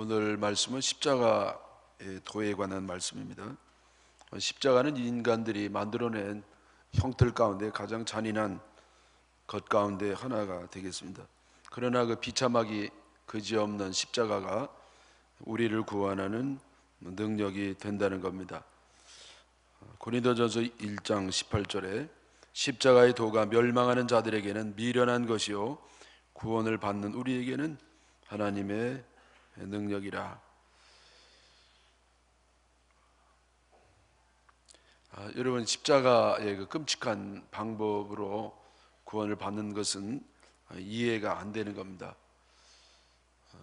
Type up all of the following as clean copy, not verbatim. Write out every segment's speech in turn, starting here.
오늘 말씀은 십자가의 도에 관한 말씀입니다. 십자가는 인간들이 만들어낸 형틀 가운데 가장 잔인한 것 가운데 하나가 되겠습니다. 그러나 그 비참하기 그지없는 십자가가 우리를 구원하는 능력이 된다는 겁니다. 고린도전서 1장 18절에 십자가의 도가 멸망하는 자들에게는 미련한 것이요 구원을 받는 우리에게는 하나님의 능력이라. 여러분, 십자가의 그 끔찍한 방법으로 구원을 받는 것은 이해가 안 되는 겁니다.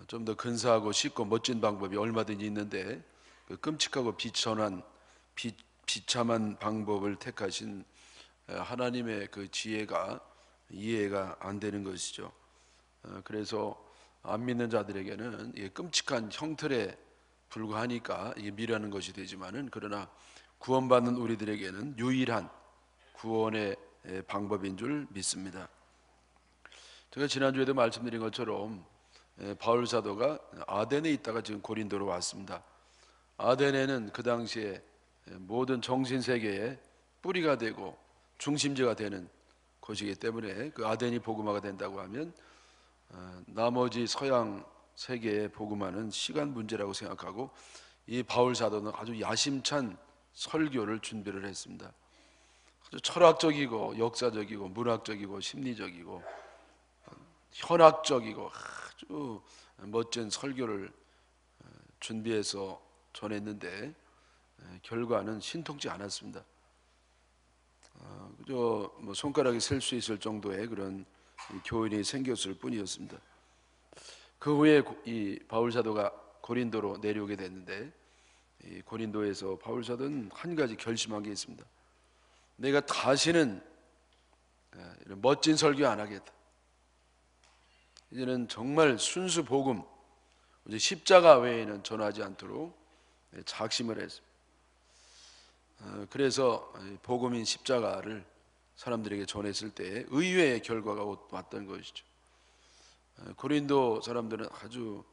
좀 더 근사하고 쉽고 멋진 방법이 얼마든지 있는데 그 끔찍하고 비참한 방법을 택하신 하나님의 그 지혜가 이해가 안 되는 것이죠. 그래서 안 믿는 자들에게는 이게 끔찍한 형틀에 불과하니까 이게 미라는 것이 되지만은, 그러나 구원받는 우리들에게는 유일한 구원의 방법인 줄 믿습니다. 제가 지난주에도 말씀드린 것처럼 바울 사도가 아덴에 있다가 지금 고린도로 왔습니다. 아덴에는 그 당시에 모든 정신세계의 뿌리가 되고 중심지가 되는 곳이기 때문에 그 아덴이 복음화가 된다고 하면 나머지 서양 세계에 복음화는 시간 문제라고 생각하고, 이 바울 사도는 아주 야심찬 설교를 준비를 했습니다. 아주 철학적이고 역사적이고 문학적이고 심리적이고 현학적이고 아주 멋진 설교를 준비해서 전했는데 결과는 신통치 않았습니다. 그저 손가락에 셀 수 있을 정도의 그런 교인이 생겼을 뿐이었습니다. 그 후에 이 바울 사도가 고린도로 내려오게 됐는데, 이 고린도에서 바울 사도는 한 가지 결심한 게 있습니다. 내가 다시는 이런 멋진 설교 안 하겠다. 이제는 정말 순수 복음, 이제 십자가 외에는 전하지 않도록 작심을 했습니다. 그래서 복음인 십자가를 사람들에게 전했을 때 의외의 결과가 왔던 것이죠. 고린도 사람들은 아주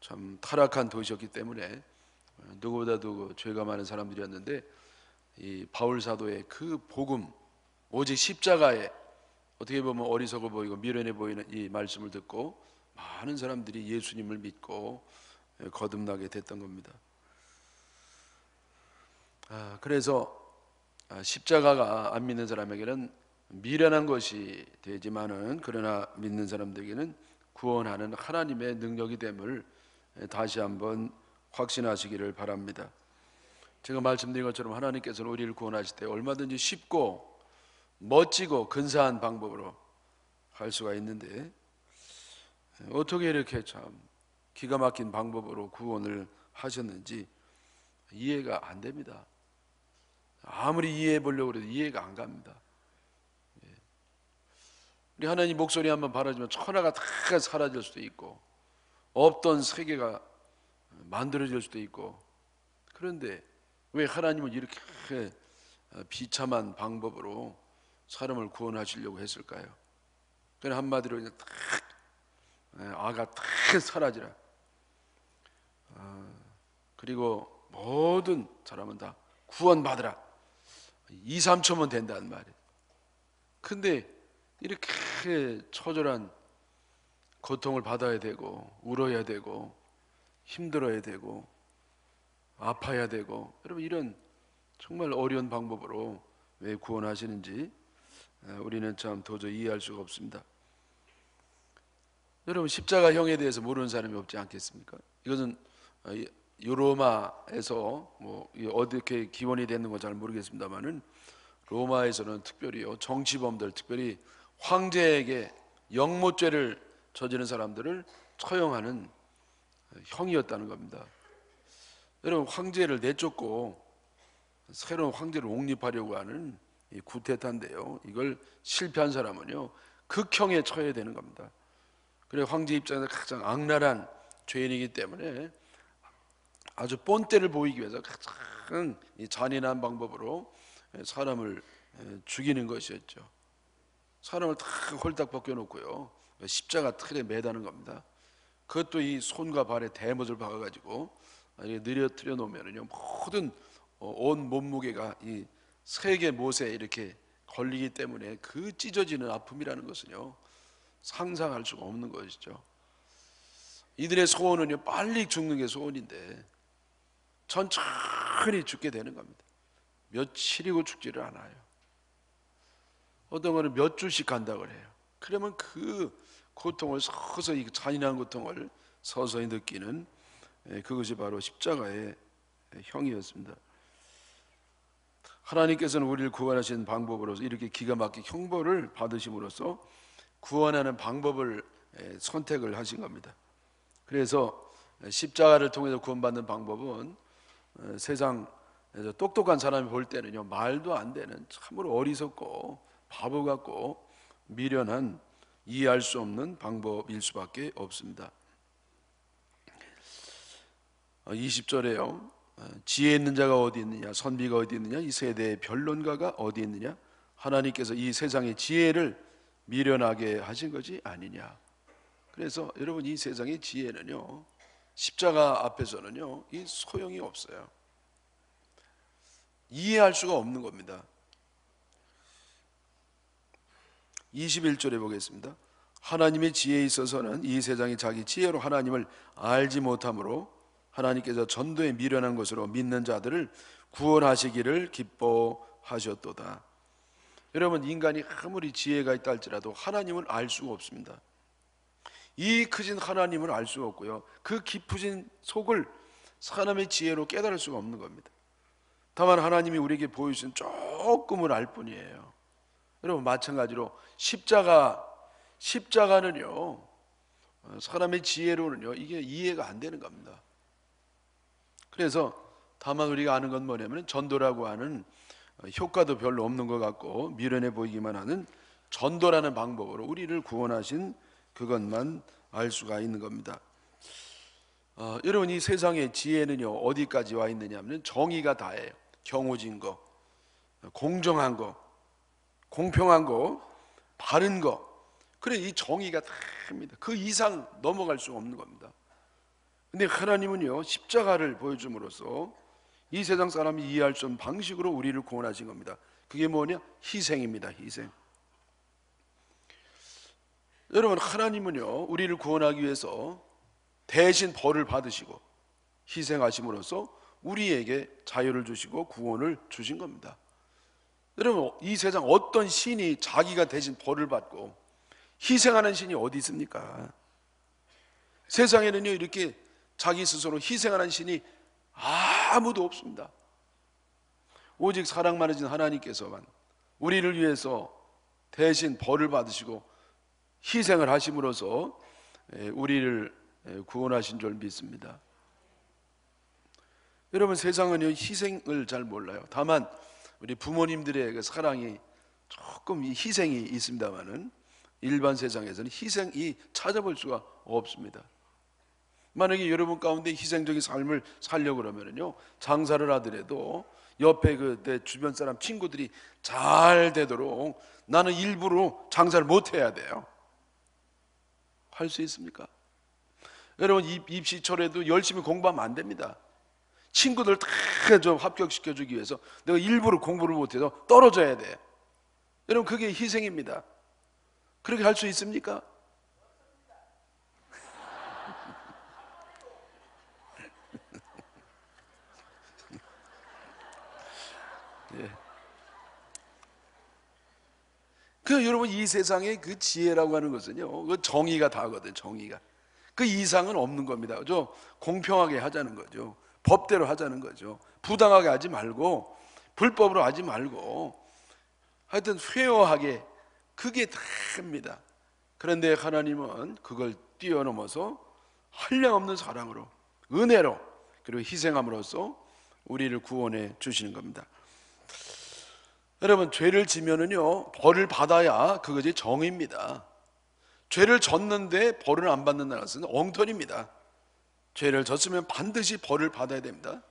참 타락한 도시였기 때문에 누구보다도 죄가 많은 사람들이었는데, 이 바울 사도의 그 복음, 오직 십자가에 어떻게 보면 어리석어 보이고 미련해 보이는 이 말씀을 듣고 많은 사람들이 예수님을 믿고 거듭나게 됐던 겁니다. 그래서 십자가가 안 믿는 사람에게는 미련한 것이 되지만은, 그러나 믿는 사람들에게는 구원하는 하나님의 능력이 됨을 다시 한번 확신하시기를 바랍니다. 제가 말씀드린 것처럼 하나님께서는 우리를 구원하실 때 얼마든지 쉽고 멋지고 근사한 방법으로 할 수가 있는데, 어떻게 이렇게 참 기가 막힌 방법으로 구원을 하셨는지 이해가 안 됩니다. 아무리 이해해 보려고 해도 이해가 안 갑니다. 우리 하나님 목소리 한번 바라지면 천하가 다 사라질 수도 있고 없던 세계가 만들어질 수도 있고, 그런데 왜 하나님은 이렇게 비참한 방법으로 사람을 구원하시려고 했을까요? 그냥 한마디로 그냥 탁 아가 탁 사라지라. 그리고 모든 사람은 다 구원받으라. 2, 3초면 된다는 말이에요. 근데 이렇게 처절한 고통을 받아야 되고 울어야 되고 힘들어야 되고 아파야 되고, 여러분 이런 정말 어려운 방법으로 왜 구원하시는지 우리는 참 도저히 이해할 수가 없습니다. 여러분, 십자가형에 대해서 모르는 사람이 없지 않겠습니까? 이것은 로마에서 어떻게 기원이 됐는 건 잘 모르겠습니다만은, 로마에서는 특별히요, 정치범들, 특별히 황제에게 영모죄를 저지른 사람들을 처형하는 형이었다는 겁니다. 여러분, 황제를 내쫓고 새로운 황제를 옹립하려고 하는 이 구테타인데요, 이걸 실패한 사람은요 극형에 처해야 되는 겁니다. 그래, 황제 입장에서 가장 악랄한 죄인이기 때문에 아주 본때를 보이기 위해서 가장 잔인한 방법으로 사람을 죽이는 것이었죠. 사람을 다 홀딱 벗겨놓고요 십자가 틀에 매다는 겁니다. 그것도 이 손과 발에 대못을 박아가지고 느려뜨려 놓으면은요 모든 온 몸무게가 이 세계 못에 이렇게 걸리기 때문에 그 찢어지는 아픔이라는 것은요 상상할 수가 없는 것이죠. 이들의 소원은요 빨리 죽는 게 소원인데 천천히 죽게 되는 겁니다. 며칠이고 죽지를 않아요. 어떤 거는 몇 주씩 간다고 그래요. 그러면 그 고통을 서서히, 잔인한 고통을 서서히 느끼는 그것이 바로 십자가의 형이었습니다. 하나님께서는 우리를 구원하신 방법으로서 이렇게 기가 막힌 형벌을 받으심으로써 구원하는 방법을 선택을 하신 겁니다. 그래서 십자가를 통해서 구원받는 방법은 세상에서 똑똑한 사람이 볼 때는요 말도 안 되는 참으로 어리석고 바보 같고 미련한 이해할 수 없는 방법일 수밖에 없습니다. 20절에요 지혜 있는 자가 어디 있느냐, 선비가 어디 있느냐, 이 세대의 변론가가 어디 있느냐, 하나님께서 이 세상의 지혜를 미련하게 하신 것이 아니냐. 그래서 여러분 이 세상의 지혜는요 십자가 앞에서는요 이 소용이 없어요. 이해할 수가 없는 겁니다. 21절에 보겠습니다. 하나님의 지혜에 있어서는 이 세상이 자기 지혜로 하나님을 알지 못하므로 하나님께서 전도에 미련한 것으로 믿는 자들을 구원하시기를 기뻐하셨도다. 여러분 인간이 아무리 지혜가 있다 할지라도 하나님을 알 수가 없습니다. 이 크신 하나님을 알 수가 없고요 그 깊으신 속을 사람의 지혜로 깨달을 수가 없는 겁니다. 다만 하나님이 우리에게 보여주신 조금을 알 뿐이에요. 여러분 마찬가지로 십자가는요 사람의 지혜로는요 이게 이해가 안 되는 겁니다. 그래서 다만 우리가 아는 건 뭐냐면 전도라고 하는 효과도 별로 없는 것 같고 미련해 보이기만 하는 전도라는 방법으로 우리를 구원하신 그것만 알 수가 있는 겁니다. 여러분 이 세상의 지혜는요 어디까지 와 있느냐면 정의가 다예요. 경호진 거, 공정한 거, 공평한 거, 바른 거. 그래 이 정의가 다입니다. 그 이상 넘어갈 수 없는 겁니다. 근데 하나님은요 십자가를 보여줌으로써 이 세상 사람이 이해할 수 없는 방식으로 우리를 구원하신 겁니다. 그게 뭐냐? 희생입니다. 희생. 여러분 하나님은요 우리를 구원하기 위해서 대신 벌을 받으시고 희생하심으로써 우리에게 자유를 주시고 구원을 주신 겁니다. 여러분 이 세상 어떤 신이 자기가 대신 벌을 받고 희생하는 신이 어디 있습니까? 세상에는요 이렇게 자기 스스로 희생하는 신이 아무도 없습니다. 오직 사랑 많으신 하나님께서만 우리를 위해서 대신 벌을 받으시고 희생을 하심으로써 우리를 구원하신 줄 믿습니다. 여러분 세상은요 희생을 잘 몰라요. 다만 우리 부모님들의 그 사랑이 조금 희생이 있습니다만은 일반 세상에서는 희생이 찾아볼 수가 없습니다. 만약에 여러분 가운데 희생적인 삶을 살려고 그러면요 장사를 하더라도 옆에 내 주변 사람 친구들이 잘 되도록 나는 일부러 장사를 못 해야 돼요. 할 수 있습니까? 여러분 입시철에도 열심히 공부하면 안 됩니다. 친구들 다 좀 합격시켜주기 위해서 내가 일부러 공부를 못해서 떨어져야 돼. 여러분 그게 희생입니다. 그렇게 할 수 있습니까? 예. 그 여러분 이 세상의 그 지혜라고 하는 것은요 그 정의가 다거든. 정의가 그 이상은 없는 겁니다. 그죠? 공평하게 하자는 거죠. 법대로 하자는 거죠. 부당하게 하지 말고 불법으로 하지 말고 하여튼 페어하게 그게 다입니다. 그런데 하나님은 그걸 뛰어넘어서 한량없는 사랑으로 은혜로 그리고 희생함으로써 우리를 구원해 주시는 겁니다. 여러분 죄를 지면은요 벌을 받아야 그것이 정의입니다. 죄를 졌는데 벌을 안 받는다는 것은 엉터리입니다. 죄를 졌으면 반드시 벌을 받아야 됩니다.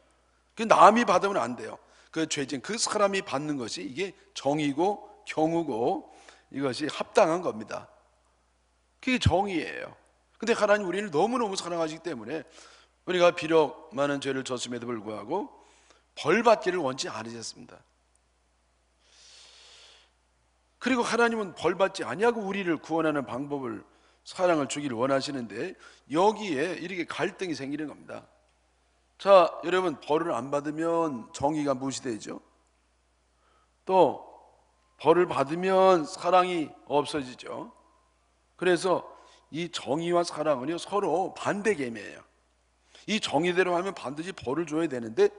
그 남이 받으면 안 돼요. 그 죄진 그 사람이 받는 것이 이게 정의고 경우고 이것이 합당한 겁니다. 그게 정의예요. 근데 하나님 우리를 너무너무 사랑하시기 때문에 우리가 비록 많은 죄를 졌음에도 불구하고 벌 받기를 원치 않으셨습니다. 그리고 하나님은 벌 받지 아니하고 우리를 구원하는 방법을, 사랑을 주기를 원하시는데 여기에 이렇게 갈등이 생기는 겁니다. 자, 여러분, 벌을 안 받으면 정의가 무시되죠. 또 벌을 받으면 사랑이 없어지죠. 그래서 이 정의와 사랑은요 서로 반대개념이에요. 이 정의대로 하면 반드시 벌을 줘야 되는데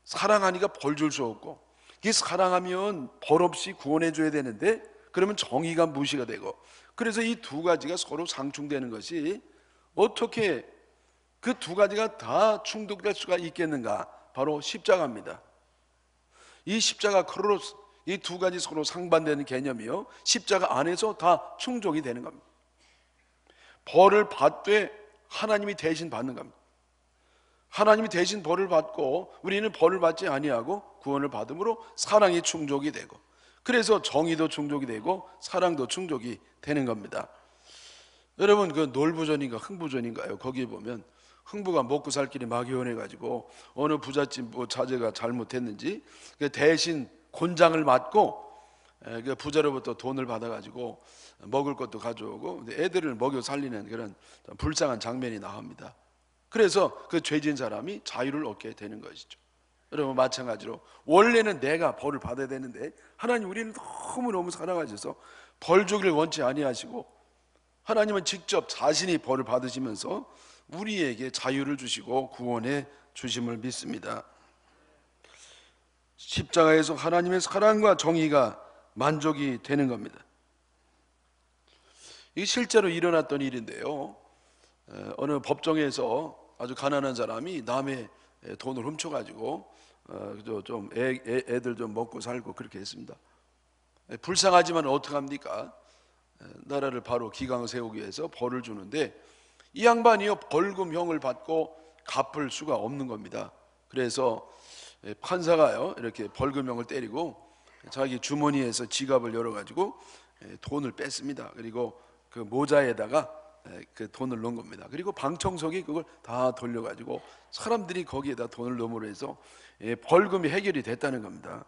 사랑하니까 벌 줄 수 없고, 이 사랑하면 벌 없이 구원해 줘야 되는데 그러면 정의가 무시가 되고, 그래서 이 두 가지가 서로 상충되는 것이, 어떻게 그 두 가지가 다 충돌될 수가 있겠는가? 바로 십자가입니다. 이 십자가 크로스, 이 두 가지 서로 상반되는 개념이요 십자가 안에서 다 충족이 되는 겁니다. 벌을 받되 하나님이 대신 받는 겁니다. 하나님이 대신 벌을 받고 우리는 벌을 받지 아니하고 구원을 받음으로 사랑이 충족이 되고, 그래서 정의도 충족이 되고 사랑도 충족이 되는 겁니다. 여러분, 그 놀부전인가 흥부전인가요? 거기에 보면 흥부가 먹고 살 길이 막연해가지고 어느 부잣집 자제가 잘못했는지 대신 곤장을 맞고 부자로부터 돈을 받아가지고 먹을 것도 가져오고 애들을 먹여 살리는 그런 불쌍한 장면이 나옵니다. 그래서 그 죄진 사람이 자유를 얻게 되는 것이죠. 여러분, 마찬가지로 원래는 내가 벌을 받아야 되는데 하나님 우리는 너무너무 사랑하셔서 벌 주기를 원치 아니하시고 하나님은 직접 자신이 벌을 받으시면서 우리에게 자유를 주시고 구원해 주심을 믿습니다. 십자가에서 하나님의 사랑과 정의가 만족이 되는 겁니다. 이게 실제로 일어났던 일인데요, 어느 법정에서 아주 가난한 사람이 남의 돈을 훔쳐가지고 좀 애들 좀 먹고 살고 그렇게 했습니다. 불쌍하지만 어떡합니까? 나라를 바로 기강 세우기 위해서 벌을 주는데 이 양반이요 벌금형을 받고 갚을 수가 없는 겁니다. 그래서 판사가요 이렇게 벌금형을 때리고 자기 주머니에서 지갑을 열어가지고 돈을 뺐습니다. 그리고 그 모자에다가 그 돈을 넣은 겁니다. 그리고 방청석이 그걸 다 돌려가지고 사람들이 거기에다 돈을 넣음으로 해서 벌금이 해결이 됐다는 겁니다.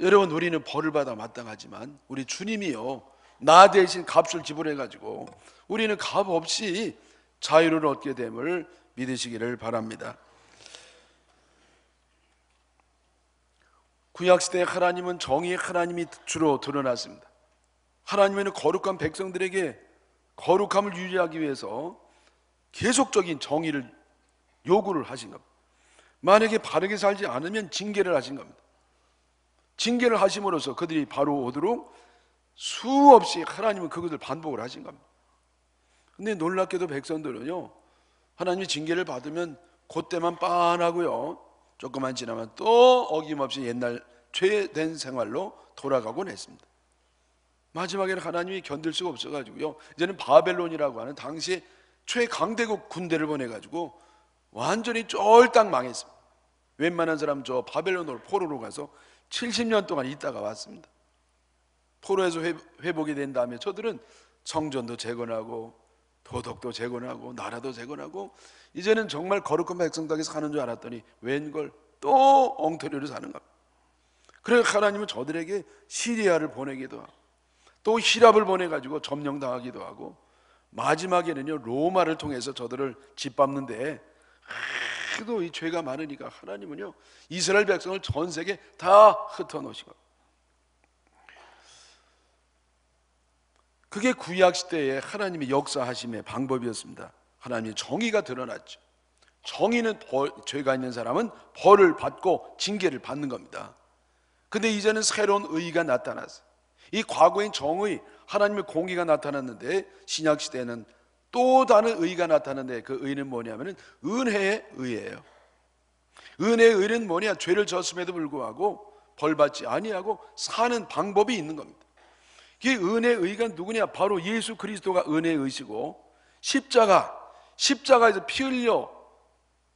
여러분, 우리는 벌을 받아 마땅하지만 우리 주님이요 나 대신 값을 지불해가지고 우리는 값 없이 자유를 얻게 됨을 믿으시기를 바랍니다. 구약시대에 하나님은 정의의 하나님이 주로 드러났습니다. 하나님은 거룩한 백성들에게 거룩함을 유지하기 위해서 계속적인 정의를 요구를 하신 겁니다. 만약에 바르게 살지 않으면 징계를 하신 겁니다. 징계를 하심으로써 그들이 바로 오도록 수없이 하나님은 그것을 반복을 하신 겁니다. 근데 놀랍게도 백성들은요 하나님이 징계를 받으면 그때만 빤하고요 조금만 지나면 또 어김없이 옛날 죄된 생활로 돌아가곤 했습니다. 마지막에는 하나님이 견딜 수가 없어가지고요 이제는 바벨론이라고 하는 당시에 최강대국 군대를 보내가지고 완전히 쫄딱 망했습니다. 웬만한 사람 저 바벨론으로 포로로 가서 70년 동안 있다가 왔습니다. 포로에서 회복이 된 다음에 저들은 성전도 재건하고 도덕도 재건하고 나라도 재건하고 이제는 정말 거룩한 백성답게 사는 줄 알았더니 웬걸 또 엉터리로 사는 겁니다. 그래서 하나님은 저들에게 시리아를 보내기도 하고 또 히랍을 보내가지고 점령당하기도 하고 마지막에는요 로마를 통해서 저들을 짓밟는데 하도 이 죄가 많으니까 하나님은요 이스라엘 백성을 전 세계 다 흩어놓으신 겁니다. 그게 구약시대에 하나님의 역사하심의 방법이었습니다. 하나님의 정의가 드러났죠. 정의는 죄가 있는 사람은 벌을 받고 징계를 받는 겁니다. 근데 이제는 새로운 의의가 나타났어요. 이 과거엔 정의, 하나님의 공의가 나타났는데 신약시대에는 또 다른 의의가 나타났는데 그 의의는 뭐냐면 은혜의 의의예요. 은혜의 의의는 뭐냐? 죄를 졌음에도 불구하고 벌받지 아니하고 사는 방법이 있는 겁니다. 이 은혜의 의의가 누구냐? 바로 예수 그리스도가 은혜의 의의시고 십자가에서 피 흘려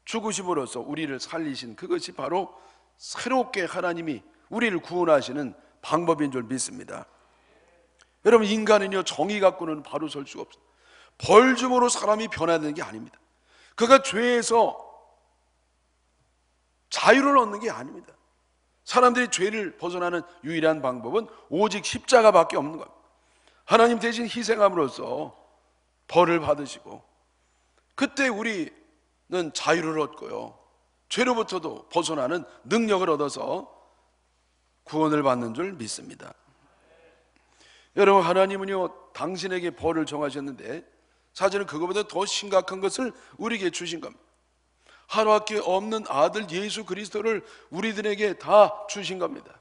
죽으심으로써 우리를 살리신 그것이 바로 새롭게 하나님이 우리를 구원하시는 방법인 줄 믿습니다. 여러분, 인간은요 정의 갖고는 바로 설 수가 없어요. 벌줌으로 사람이 변화되는 게 아닙니다. 그가 죄에서 자유를 얻는 게 아닙니다. 사람들이 죄를 벗어나는 유일한 방법은 오직 십자가밖에 없는 겁니다. 하나님 대신 희생함으로써 벌을 받으시고, 그때 우리는 자유를 얻고요, 죄로부터도 벗어나는 능력을 얻어서 구원을 받는 줄 믿습니다. 여러분, 하나님은요 당신에게 벌을 정하셨는데 사실은 그것보다 더 심각한 것을 우리에게 주신 겁니다. 하나밖에 없는 아들 예수 그리스도를 우리들에게 다 주신 겁니다.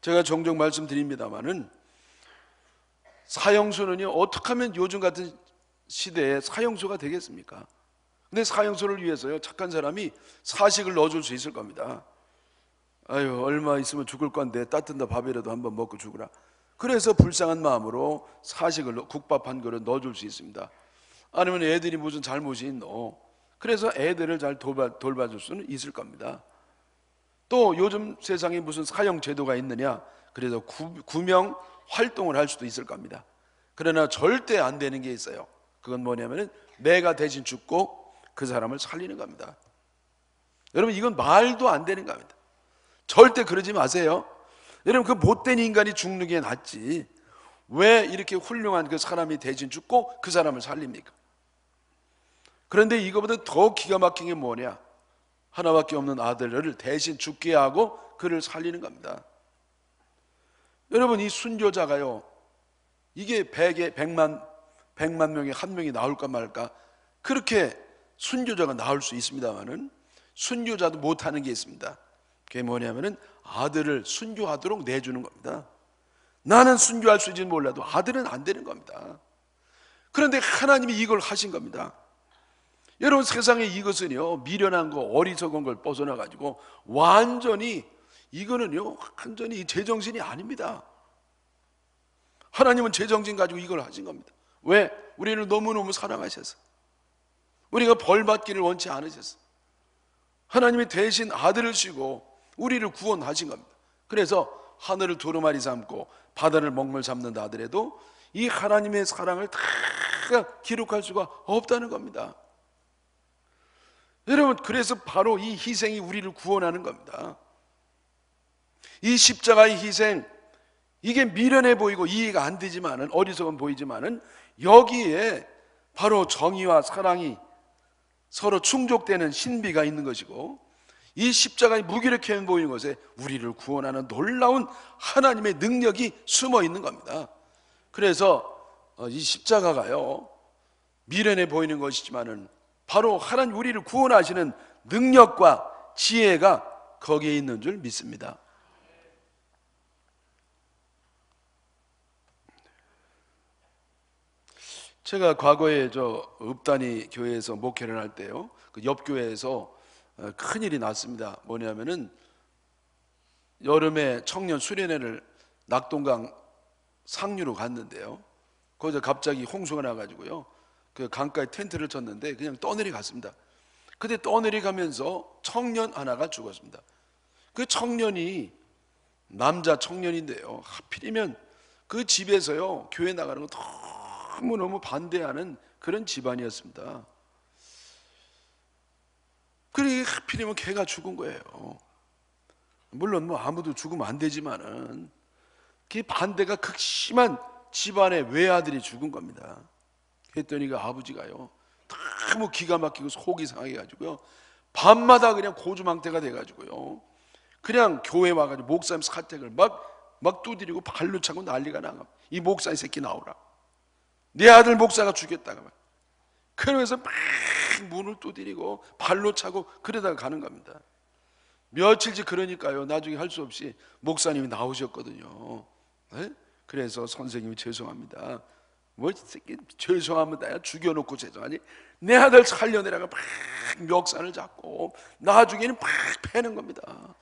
제가 종종 말씀드립니다마는 사형수는요 어떻게 하면 요즘 같은 시대에 사형수가 되겠습니까? 근데 사형수를 위해서요 착한 사람이 사식을 넣어줄 수 있을 겁니다. 아유, 얼마 있으면 죽을 건데 따뜻한 밥이라도 한번 먹고 죽으라. 그래서 불쌍한 마음으로 사식을 국밥 한 그릇 넣어줄 수 있습니다. 아니면 애들이 무슨 잘못이 있노, 그래서 애들을 잘 돌봐줄 수는 있을 겁니다. 또 요즘 세상에 무슨 사형 제도가 있느냐, 그래서 구명 활동을 할 수도 있을 겁니다. 그러나 절대 안 되는 게 있어요. 그건 뭐냐면은 내가 대신 죽고 그 사람을 살리는 겁니다. 여러분, 이건 말도 안 되는 겁니다. 절대 그러지 마세요. 여러분, 그 못된 인간이 죽는 게 낫지 왜 이렇게 훌륭한 그 사람이 대신 죽고 그 사람을 살립니까? 그런데 이거보다 더 기가 막힌 게 뭐냐, 하나밖에 없는 아들을 대신 죽게 하고 그를 살리는 겁니다. 여러분, 이 순교자가요 이게 100만 명에 한 명이 나올까 말까, 그렇게 순교자가 나올 수 있습니다만은 순교자도 못하는 게 있습니다. 그게 뭐냐면은 아들을 순교하도록 내주는 겁니다. 나는 순교할 수 있지는 몰라도 아들은 안 되는 겁니다. 그런데 하나님이 이걸 하신 겁니다. 여러분, 세상에 이것은요 미련한 거, 어리석은 걸 벗어나 가지고 완전히 이거는요 완전히 제정신이 아닙니다. 하나님은 제정신 가지고 이걸 하신 겁니다. 왜? 우리를 너무너무 사랑하셔서, 우리가 벌 받기를 원치 않으셔서 하나님이 대신 아들을 주시고 우리를 구원하신 겁니다. 그래서 하늘을 두루마리 삼고 바다를 먹물 삼는다 하더라도 이 하나님의 사랑을 다 기록할 수가 없다는 겁니다. 여러분, 그래서 바로 이 희생이 우리를 구원하는 겁니다. 이 십자가의 희생, 이게 미련해 보이고 이해가 안 되지만은, 어리석은 보이지만은 여기에 바로 정의와 사랑이 서로 충족되는 신비가 있는 것이고, 이 십자가의 무기력해 보이는 것에 우리를 구원하는 놀라운 하나님의 능력이 숨어 있는 겁니다. 그래서 이 십자가가요 미련해 보이는 것이지만은 바로 하나님 우리를 구원하시는 능력과 지혜가 거기에 있는 줄 믿습니다. 제가 과거에 읍단위 교회에서 목회를 할 때요, 그 옆 교회에서 큰일이 났습니다. 뭐냐면은 여름에 청년 수련회를 낙동강 상류로 갔는데요, 거기서 갑자기 홍수가 나가지고요 그 강가에 텐트를 쳤는데 그냥 떠내려 갔습니다. 그때 떠내려 가면서 청년 하나가 죽었습니다. 그 청년이 남자 청년인데요, 하필이면 그 집에서요 교회 나가는 거 너무너무 반대하는 그런 집안이었습니다. 그러니 하필이면 걔가 죽은 거예요. 물론 뭐 아무도 죽으면 안 되지만은 그 반대가 극심한 집안의 외아들이 죽은 겁니다. 그랬더니 그 아버지가요 너무 기가 막히고 속이 상해가지고요 밤마다 그냥 고주망태가 돼가지고요 그냥 교회 와가지고 목사님 사택을 막 두드리고 발로 차고 난리가 나가. 이 목사 이 새끼 나오라, 내 아들 목사가 죽였다가 막. 그러면서 막 문을 두드리고 발로 차고 그러다가 가는 겁니다. 며칠째 그러니까요 나중에 할 수 없이 목사님이 나오셨거든요. 네? 그래서 선생님이 죄송합니다. 뭐 죄송합니다. 죽여놓고 죄송하니, 내 아들 살려내라가 막 멱살을 잡고 나중에는 막 패는 겁니다.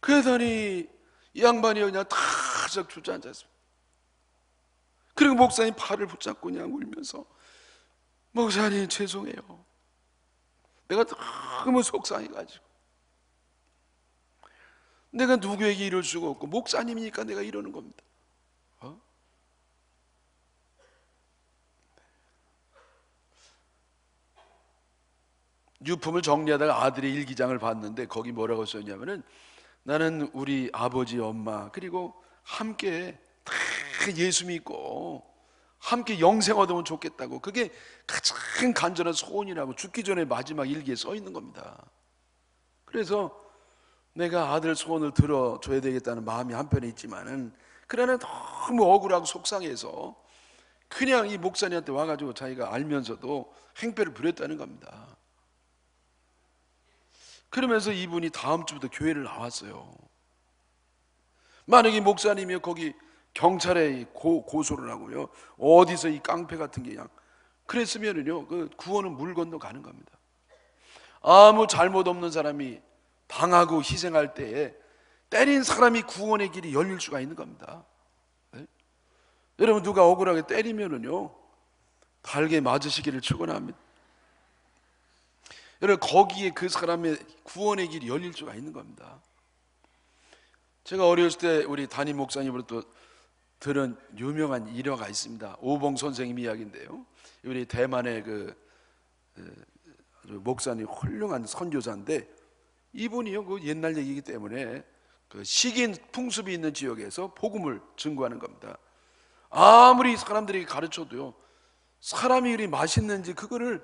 그러더니 이 양반이 그냥 타적 주저앉았습니다. 그리고 목사님 팔을 붙잡고 그냥 울면서, 목사님 죄송해요, 내가 너무 속상해가지고 내가 누구에게 이럴 수가 없고 목사님이니까 내가 이러는 겁니다. 유품을 정리하다가 아들의 일기장을 봤는데 거기 뭐라고 써있냐면은 나는 우리 아버지 엄마 그리고 함께 다 예수 믿고 함께 영생 얻으면 좋겠다고, 그게 가장 간절한 소원이라고 죽기 전에 마지막 일기에 써 있는 겁니다. 그래서 내가 아들 소원을 들어줘야 되겠다는 마음이 한편에 있지만은 그러나 너무 억울하고 속상해서 그냥 이 목사님한테 와가지고 자기가 알면서도 행패를 부렸다는 겁니다. 그러면서 이분이 다음 주부터 교회를 나왔어요. 만약에 목사님이 거기 경찰에 고소를 하고요, 어디서 이 깡패 같은 게 그냥 그랬으면은요, 그 구원은 물 건너 가는 겁니다. 아무 잘못 없는 사람이 당하고 희생할 때에 때린 사람이 구원의 길이 열릴 수가 있는 겁니다. 네? 여러분, 누가 억울하게 때리면은요 달게 맞으시기를 축원합니다. 여러분, 거기에 그 사람의 구원의 길이 열릴 수가 있는 겁니다. 제가 어렸을 때 우리 담임 목사님으로부터 들은 유명한 일화가 있습니다. 오봉 선생님 이야기인데요, 우리 대만의 목사님 훌륭한 선교사인데 이분이요, 그 옛날 얘기이기 때문에 그 식인 풍습이 있는 지역에서 복음을 증거하는 겁니다. 아무리 사람들이 가르쳐도요, 사람이 그리 맛있는지 그거를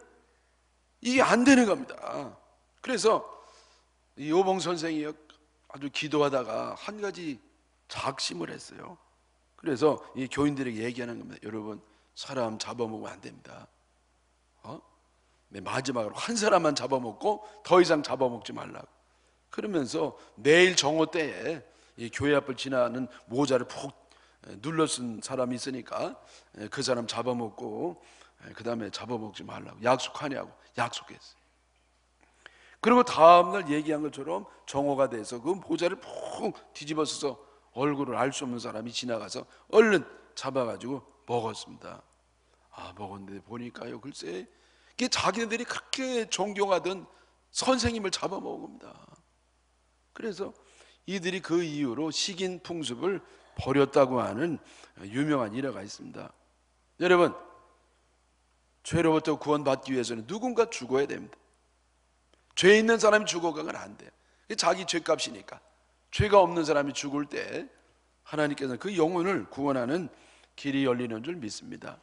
이게 안 되는 겁니다. 그래서 이 오봉 선생이 아주 기도하다가 한 가지 작심을 했어요. 그래서 이 교인들에게 얘기하는 겁니다. 여러분, 사람 잡아먹으면 안 됩니다. 마지막으로 한 사람만 잡아먹고 더 이상 잡아먹지 말라고. 그러면서 내일 정오 때에 이 교회 앞을 지나는 모자를 푹 눌러 쓴 사람이 있으니까 그 사람 잡아먹고 그 다음에 잡아먹지 말라고 약속하냐고 약속했어요. 그리고 다음날 얘기한 것처럼 정오가 돼서 그 모자를 푹 뒤집어서 얼굴을 알 수 없는 사람이 지나가서 얼른 잡아가지고 먹었습니다. 먹었는데 보니까요, 글쎄 이게 자기네들이 그렇게 존경하던 선생님을 잡아먹은 겁니다. 그래서 이들이 그 이후로 식인 풍습을 버렸다고 하는 유명한 일화가 있습니다. 여러분, 죄로부터 구원받기 위해서는 누군가 죽어야 됩니다. 죄 있는 사람이 죽어가면 안 돼요. 자기 죄값이니까. 죄가 없는 사람이 죽을 때 하나님께서는 그 영혼을 구원하는 길이 열리는 줄 믿습니다.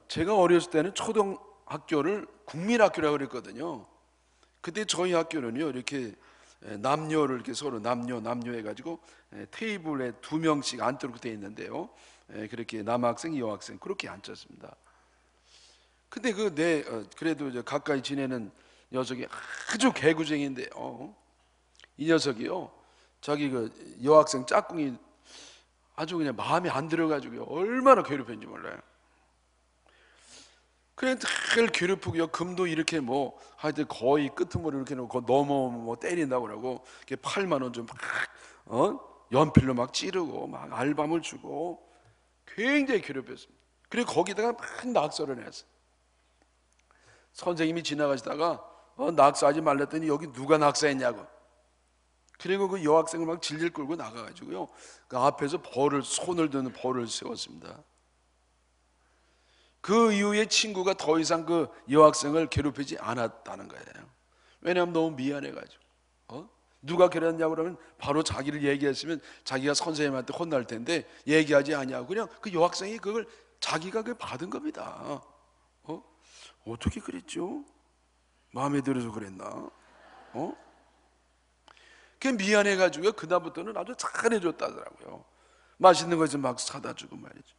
제가 어렸을 때는 초등학교를 국민학교라고 그랬거든요. 그때 저희 학교는요, 이렇게 남녀를 이렇게 서로 남녀 해가지고 테이블에 2명씩 앉도록 되어 있는데요, 그렇게 남학생, 여학생 그렇게 앉았습니다. 근데 그래도 이제 가까이 지내는 녀석이 아주 개구쟁이인데요, 이 녀석이요, 자기 그 여학생 짝꿍이 아주 그냥 마음에 안 들어가지고요, 얼마나 괴롭혔는지 몰라요. 그래 늘 괴롭히고요, 금도 이렇게 뭐 하여튼 거의 끄트머리 이렇게 놓고 넘어 때린다고 그러고, 이렇게 8만 원 좀 막 연필로 막 찌르고 막 알밤을 주고 굉장히 괴롭혔습니다. 그리고 거기다가 막 낙서를 했어요. 선생님이 지나가시다가 낙서하지 말랬더니 여기 누가 낙서했냐고. 그리고 그 여학생을 막 질질 끌고 나가가지고요, 그 앞에서 손을 드는 벌을 세웠습니다. 그 이후에 친구가 더 이상 그 여학생을 괴롭히지 않았다는 거예요. 왜냐하면 너무 미안해가지고. 누가 그랬냐고 그러면 바로 자기를 얘기했으면 자기가 선생님한테 혼날 텐데 얘기하지 않냐고 그냥 그 여학생이 그걸 자기가 받은 겁니다. 어떻게 그랬죠? 마음에 들어서 그랬나? 그게 미안해가지고 그다음부터는 아주 잘해줬다더라고요. 맛있는 거 좀 막 사다 주고 말이죠.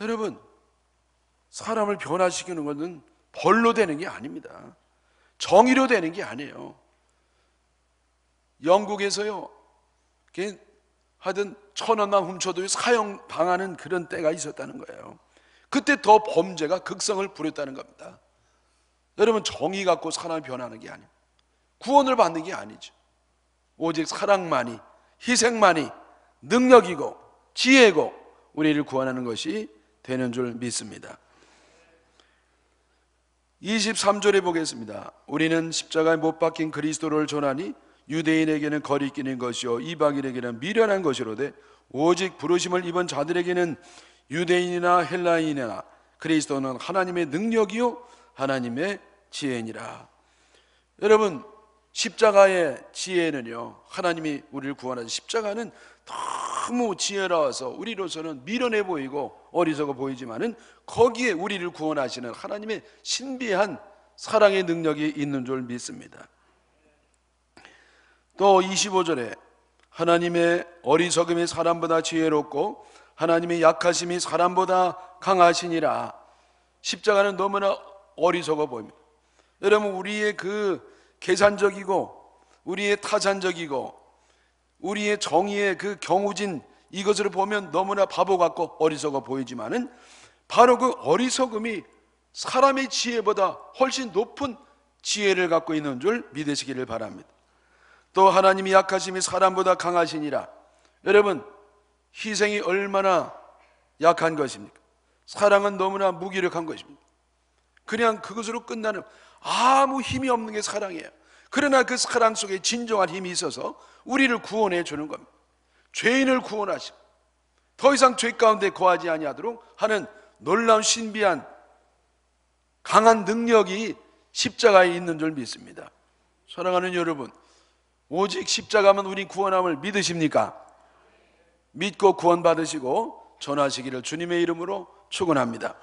여러분, 사람을 변화시키는 것은 벌로 되는 게 아닙니다. 정의로 되는 게 아니에요. 영국에서요, 하여튼 1,000원만 훔쳐도 사형 당하는 그런 때가 있었다는 거예요. 그때 더 범죄가 극성을 부렸다는 겁니다. 여러분, 정의 갖고 사람이 변하는 게 아니에요. 구원을 받는 게 아니죠. 오직 사랑만이, 희생만이 능력이고 지혜고 우리를 구원하는 것이 되는 줄 믿습니다. 23절에 보겠습니다. 우리는 십자가에 못 박힌 그리스도를 전하니 유대인에게는 거리끼는 것이요 이방인에게는 미련한 것이로되 오직 부르심을 입은 자들에게는 유대인이나 헬라인이나 그리스도는 하나님의 능력이요 하나님의 지혜니라. 여러분, 십자가의 지혜는요, 하나님이 우리를 구원하신 십자가는 너무 지혜로워서 우리로서는 미련해 보이고 어리석어 보이지만은 거기에 우리를 구원하시는 하나님의 신비한 사랑의 능력이 있는 줄 믿습니다. 또 25절에 하나님의 어리석음이 사람보다 지혜롭고 하나님의 약하심이 사람보다 강하시니라. 십자가는 너무나 어리석어 보입니다. 여러분, 우리의 그 계산적이고 우리의 타산적이고 우리의 정의의 그 경우진 이것을 보면 너무나 바보 같고 어리석어 보이지만은 바로 그 어리석음이 사람의 지혜보다 훨씬 높은 지혜를 갖고 있는 줄 믿으시기를 바랍니다. 또 하나님이 약하심이 사람보다 강하시니라. 여러분, 희생이 얼마나 약한 것입니까? 사랑은 너무나 무기력한 것입니다. 그냥 그것으로 끝나는 아무 힘이 없는 게 사랑이에요. 그러나 그 사랑 속에 진정한 힘이 있어서 우리를 구원해 주는 겁니다. 죄인을 구원하시고 더 이상 죄 가운데 거하지 아니하도록 하는 놀라운 신비한 강한 능력이 십자가에 있는 줄 믿습니다. 사랑하는 여러분, 오직 십자가만 우리 구원함을 믿으십니까? 믿고 구원받으시고 전하시기를 주님의 이름으로 축원합니다.